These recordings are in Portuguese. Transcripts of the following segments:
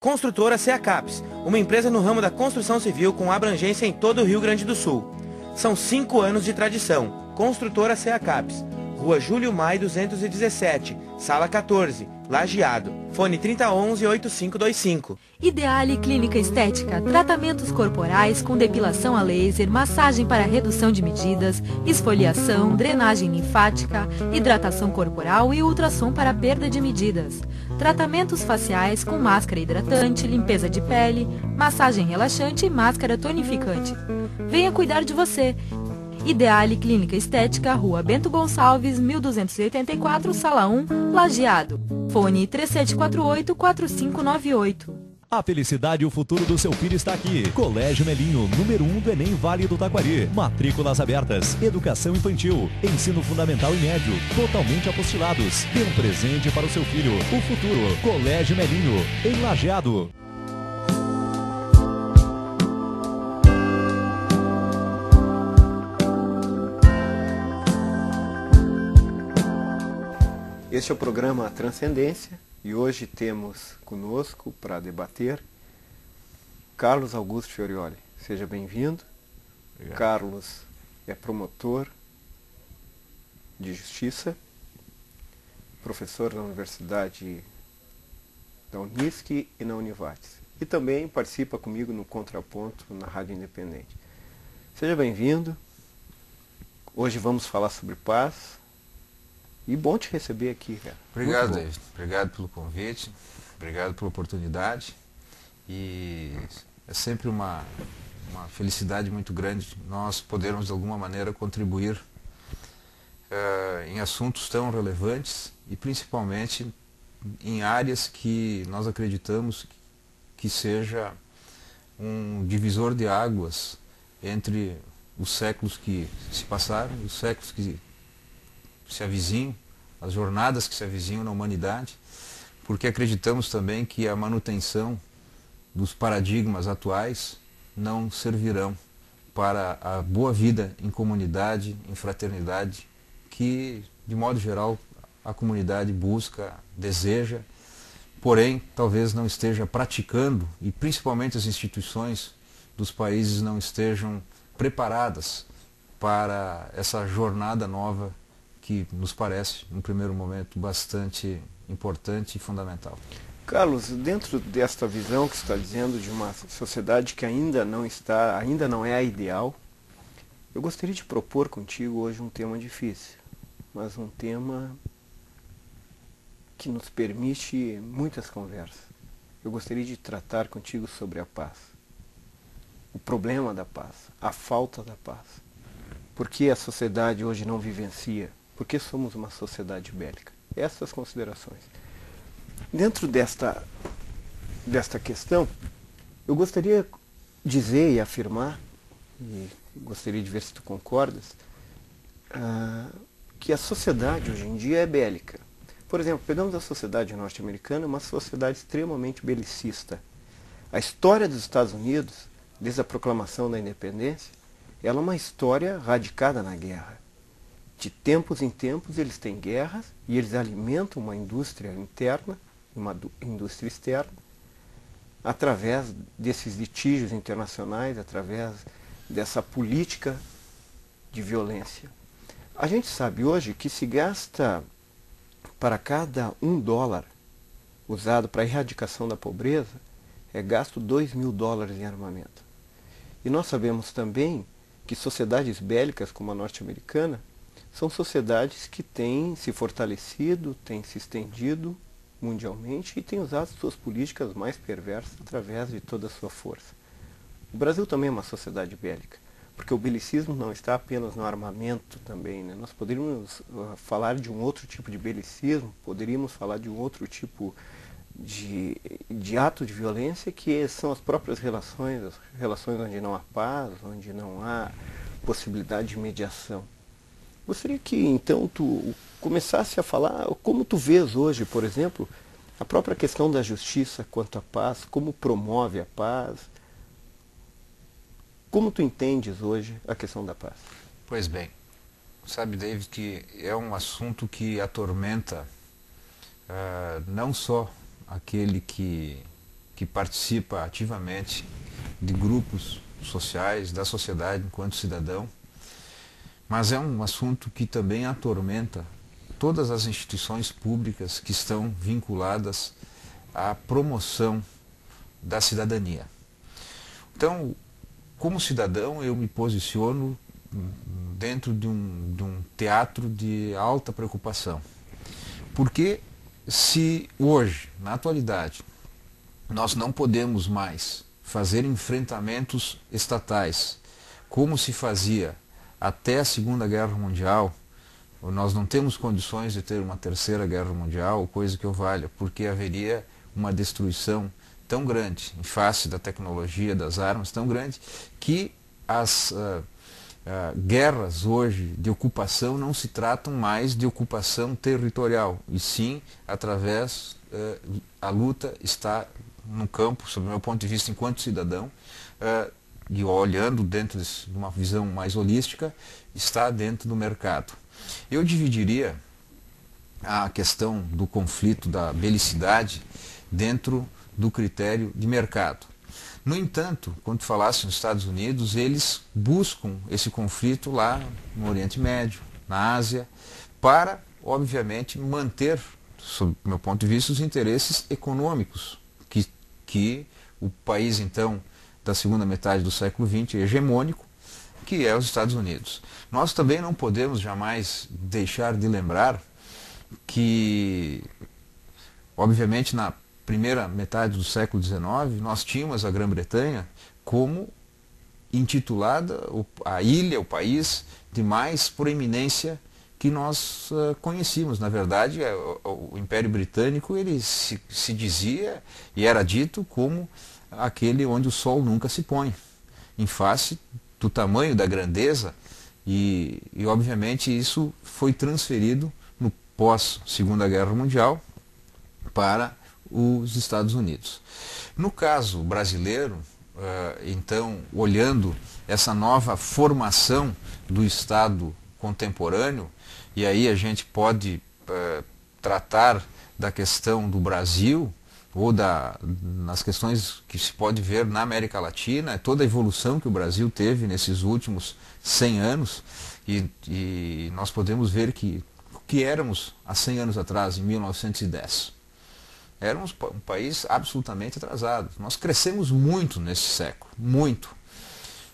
Construtora CEACAPES, uma empresa no ramo da construção civil com abrangência em todo o Rio Grande do Sul. São 5 anos de tradição. Construtora CEACAPES, Rua Júlio Maia 217, Sala 14, Lajeado. Fone 3011-8525. Ideale Clínica Estética, tratamentos corporais com depilação a laser, massagem para redução de medidas, esfoliação, drenagem linfática, hidratação corporal e ultrassom para perda de medidas. Tratamentos faciais com máscara hidratante, limpeza de pele, massagem relaxante e máscara tonificante. Venha cuidar de você. Ideale Clínica Estética, Rua Bento Gonçalves, 1284, Sala 1, Lajeado. Fone 3748-4598. A felicidade e o futuro do seu filho está aqui. Colégio Melinho, número 1 do Enem Vale do Taquari. Matrículas abertas. Educação infantil. Ensino fundamental e médio. Totalmente apostilados. Dê um presente para o seu filho. O futuro. Colégio Melinho, em Lajeado. Este é o programa Transcendência e hoje temos conosco para debater Carlos Augusto Fiorioli. Seja bem-vindo. Carlos é promotor de justiça, professor na Universidade da Unisc e na Univates. E também participa comigo no Contraponto na Rádio Independente. Seja bem-vindo. Hoje vamos falar sobre paz. E bom te receber aqui, cara. Obrigado, David. Obrigado pelo convite, obrigado pela oportunidade. E é sempre uma felicidade muito grande nós podermos, de alguma maneira, contribuir em assuntos tão relevantes e, principalmente, em áreas que nós acreditamos que seja um divisor de águas entre os séculos que se passaram, os séculos que se avizinham, as jornadas que se avizinham na humanidade, porque acreditamos também que a manutenção dos paradigmas atuais não servirão para a boa vida em comunidade, em fraternidade, que, de modo geral, a comunidade busca, deseja, porém, talvez não esteja praticando, e principalmente as instituições dos países não estejam preparadas para essa jornada nova que nos parece, num primeiro momento, bastante importante e fundamental. Carlos, dentro desta visão que você está dizendo de uma sociedade que ainda não é a ideal, eu gostaria de propor contigo hoje um tema difícil, mas um tema que nos permite muitas conversas. Eu gostaria de tratar contigo sobre a paz, o problema da paz, a falta da paz. Por que a sociedade hoje não vivencia? Por que somos uma sociedade bélica? Essas considerações. Dentro desta questão, eu gostaria de dizer e afirmar, e gostaria de ver se tu concordas, que a sociedade hoje em dia é bélica. Por exemplo, pegamos a sociedade norte-americana, uma sociedade extremamente belicista. A história dos Estados Unidos, desde a proclamação da independência, ela é uma história radicada na guerra. De tempos em tempos eles têm guerras e eles alimentam uma indústria interna, uma indústria externa, através desses litígios internacionais, através dessa política de violência. A gente sabe hoje que se gasta para cada $1 usado para a erradicação da pobreza, é gasto $2.000 em armamento. E nós sabemos também que sociedades bélicas como a norte-americana são sociedades que têm se fortalecido, têm se estendido mundialmente e têm usado suas políticas mais perversas através de toda a sua força. O Brasil também é uma sociedade bélica, porque o belicismo não está apenas no armamento também, né? Nós poderíamos falar de um outro tipo de belicismo, poderíamos falar de um outro tipo de ato de violência, que são as próprias relações, as relações onde não há paz, onde não há possibilidade de mediação. Gostaria que, então, tu começasse a falar como tu vês hoje, por exemplo, a própria questão da justiça quanto à paz, como promove a paz, como tu entendes hoje a questão da paz? Pois bem, sabe, David, que é um assunto que atormenta não só aquele que que participa ativamente de grupos sociais, da sociedade enquanto cidadão, mas é um assunto que também atormenta todas as instituições públicas que estão vinculadas à promoção da cidadania. Então, como cidadão, eu me posiciono dentro de um teatro de alta preocupação. Porque se hoje, na atualidade, nós não podemos mais fazer enfrentamentos estatais como se fazia até a Segunda Guerra Mundial, nós não temos condições de ter uma terceira guerra mundial, coisa que o valha, porque haveria uma destruição tão grande, em face da tecnologia, das armas, tão grande, que as guerras hoje de ocupação não se tratam mais de ocupação territorial, e sim através, a luta está no campo, sob o meu ponto de vista enquanto cidadão, e olhando dentro de uma visão mais holística, está dentro do mercado. Eu dividiria a questão do conflito, da belicidade, dentro do critério de mercado. No entanto, quando falasse nos Estados Unidos, eles buscam esse conflito lá no Oriente Médio, na Ásia, para, obviamente, manter, sob o meu ponto de vista, os interesses econômicos que o país, então, da segunda metade do século XX, hegemônico, que é os Estados Unidos. Nós também não podemos jamais deixar de lembrar que, obviamente, na primeira metade do século XIX, nós tínhamos a Grã-Bretanha como intitulada a ilha, o país de mais proeminência que nós conhecíamos. Na verdade, o Império Britânico ele se dizia e era dito como aquele onde o sol nunca se põe, em face do tamanho, da grandeza, e obviamente isso foi transferido no pós-Segunda Guerra Mundial para os Estados Unidos. No caso brasileiro, então, olhando essa nova formação do Estado contemporâneo, e aí a gente pode tratar da questão do Brasil, ou nas questões que se pode ver na América Latina, toda a evolução que o Brasil teve nesses últimos 100 anos, e nós podemos ver que o que éramos há 100 anos atrás, em 1910. Éramos um país absolutamente atrasado. Nós crescemos muito nesse século, muito.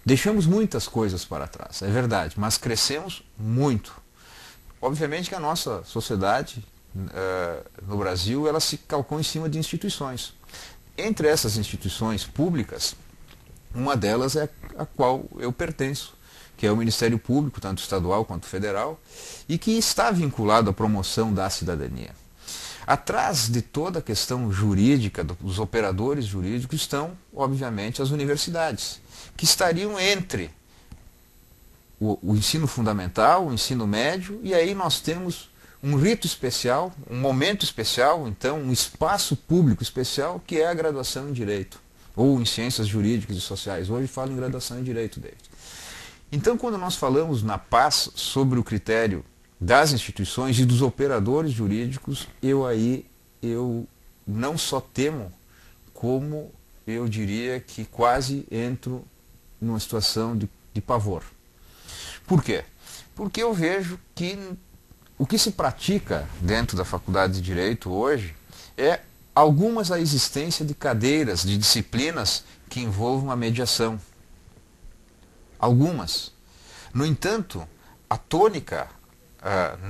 Deixamos muitas coisas para trás, é verdade, mas crescemos muito. Obviamente que a nossa sociedade no Brasil, ela se calcou em cima de instituições. Entre essas instituições públicas, uma delas é a qual eu pertenço, que é o Ministério Público, tanto estadual quanto federal, e que está vinculado à promoção da cidadania. Atrás de toda a questão jurídica, dos operadores jurídicos, estão, obviamente, as universidades, que estariam entre o ensino fundamental, o ensino médio, e aí nós temos um rito especial, um momento especial, então um espaço público especial, que é a graduação em Direito, ou em Ciências Jurídicas e Sociais. Hoje falo em graduação em Direito, David. Então, quando nós falamos na paz sobre o critério das instituições e dos operadores jurídicos, eu não só temo, como eu diria que quase entro numa situação de pavor. Por quê? Porque eu vejo que o que se pratica dentro da Faculdade de Direito hoje é a existência de cadeiras, de disciplinas que envolvam a mediação. Algumas. No entanto, a tônica,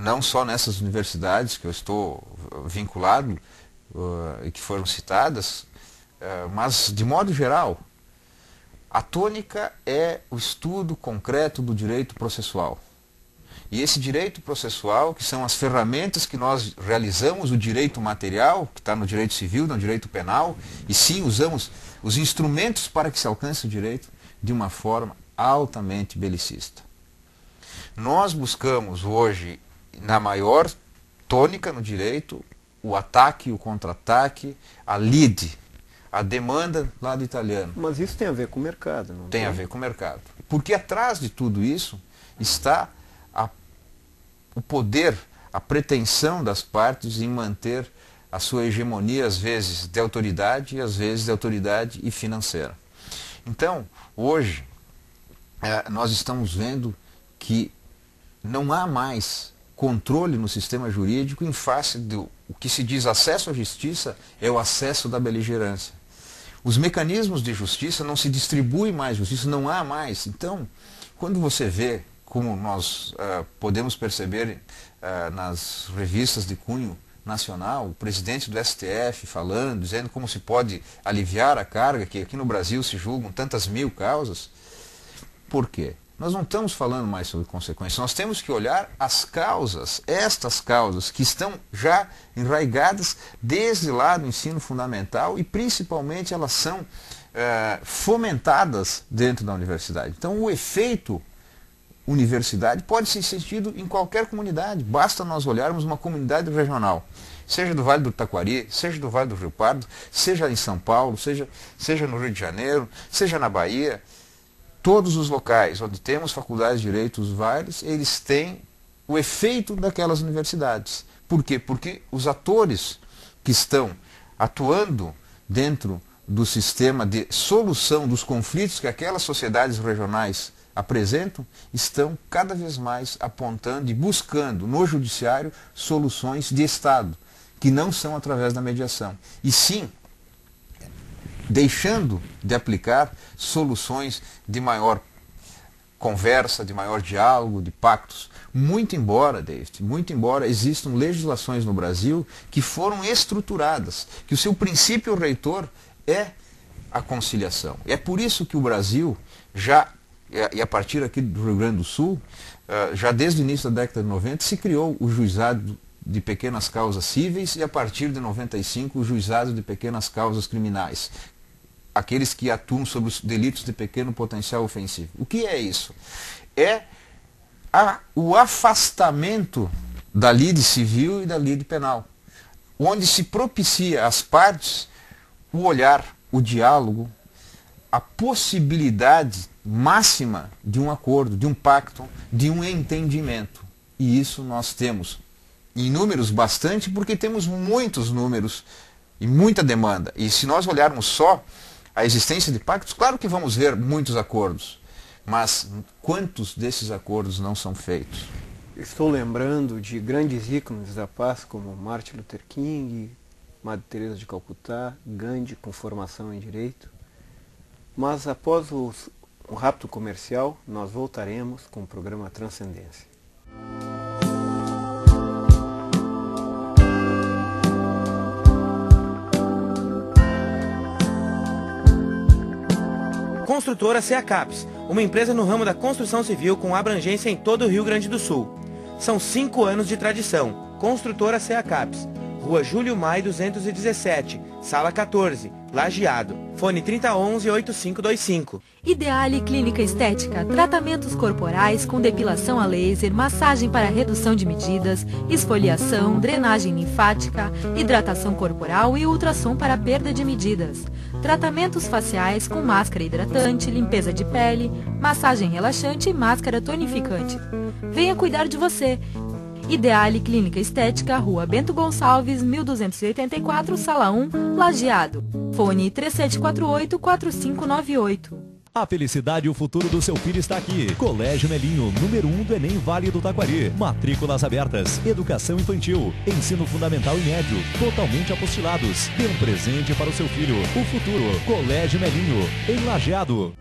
não só nessas universidades que eu estou vinculado e que foram citadas, mas de modo geral, a tônica é o estudo concreto do direito processual. E esse direito processual, que são as ferramentas que nós realizamos, o direito material, que está no direito civil, no direito penal, e sim usamos os instrumentos para que se alcance o direito de uma forma altamente belicista. Nós buscamos hoje, na maior tônica no direito, o ataque, o contra-ataque, a lide, a demanda lá do italiano. Mas isso tem a ver com o mercado, não tem? Tem a ver com o mercado. Porque atrás de tudo isso está o poder, a pretensão das partes em manter a sua hegemonia, às vezes de autoridade e às vezes de autoridade e financeira. Então, hoje, nós estamos vendo que não há mais controle no sistema jurídico em face do o que se diz acesso à justiça é o acesso da beligerância. Os mecanismos de justiça não se distribuem mais justiça, não há mais. Então, quando você vê, como nós podemos perceber nas revistas de cunho nacional, o presidente do STF falando, dizendo como se pode aliviar a carga, que aqui no Brasil se julgam tantas mil causas. Por quê? Nós não estamos falando mais sobre consequências, nós temos que olhar as causas, estas causas que estão já enraigadas desde lá do ensino fundamental e principalmente elas são fomentadas dentro da universidade. Então o efeito universidade pode ser sentido em qualquer comunidade, basta nós olharmos uma comunidade regional, seja do Vale do Taquari, seja do Vale do Rio Pardo, seja em São Paulo, seja no Rio de Janeiro, seja na Bahia. Todos os locais onde temos faculdades de direito, os vales, eles têm o efeito daquelas universidades. Por quê? Porque os atores que estão atuando dentro do sistema de solução dos conflitos que aquelas sociedades regionais apresentam, estão cada vez mais apontando e buscando no judiciário soluções de Estado, que não são através da mediação, e sim deixando de aplicar soluções de maior conversa, de maior diálogo, de pactos. Muito embora existam legislações no Brasil que foram estruturadas, que o seu princípio reitor é a conciliação. É por isso que o Brasil, e a partir aqui do Rio Grande do Sul, já desde o início da década de 90, se criou o juizado de pequenas causas cíveis e a partir de 95 o juizado de pequenas causas criminais. Aqueles que atuam sobre os delitos de pequeno potencial ofensivo. O que é isso? É o afastamento da lide civil e da lide penal, onde se propicia às partes o olhar, o diálogo, a possibilidade máxima de um acordo, de um pacto, de um entendimento. E isso nós temos em números bastante, porque temos muitos números e muita demanda. E se nós olharmos só a existência de pactos, claro que vamos ver muitos acordos, mas quantos desses acordos não são feitos? Estou lembrando de grandes ícones da paz como Martin Luther King, Madre Teresa de Calcutá, Gandhi com formação em direito. Mas após um rápido comercial, nós voltaremos com o programa Transcendência. Construtora CEACAPS, uma empresa no ramo da construção civil com abrangência em todo o Rio Grande do Sul. São 5 anos de tradição. Construtora CEACAPS, Rua Júlio Maia 217, Sala 14, Lajeado. Fone 3011-8525. Ideale Clínica Estética, tratamentos corporais com depilação a laser, massagem para redução de medidas, esfoliação, drenagem linfática, hidratação corporal e ultrassom para perda de medidas. Tratamentos faciais com máscara hidratante, limpeza de pele, massagem relaxante e máscara tonificante. Venha cuidar de você. Ideale Clínica Estética, Rua Bento Gonçalves, 1284, Sala 1, Lajeado. Fone 3748-4598. A felicidade e o futuro do seu filho está aqui. Colégio Melinho, número 1 do Enem Vale do Taquari. Matrículas abertas. Educação infantil. Ensino fundamental e médio. Totalmente apostilados. Dê um presente para o seu filho. O futuro. Colégio Melinho, em Lajeado.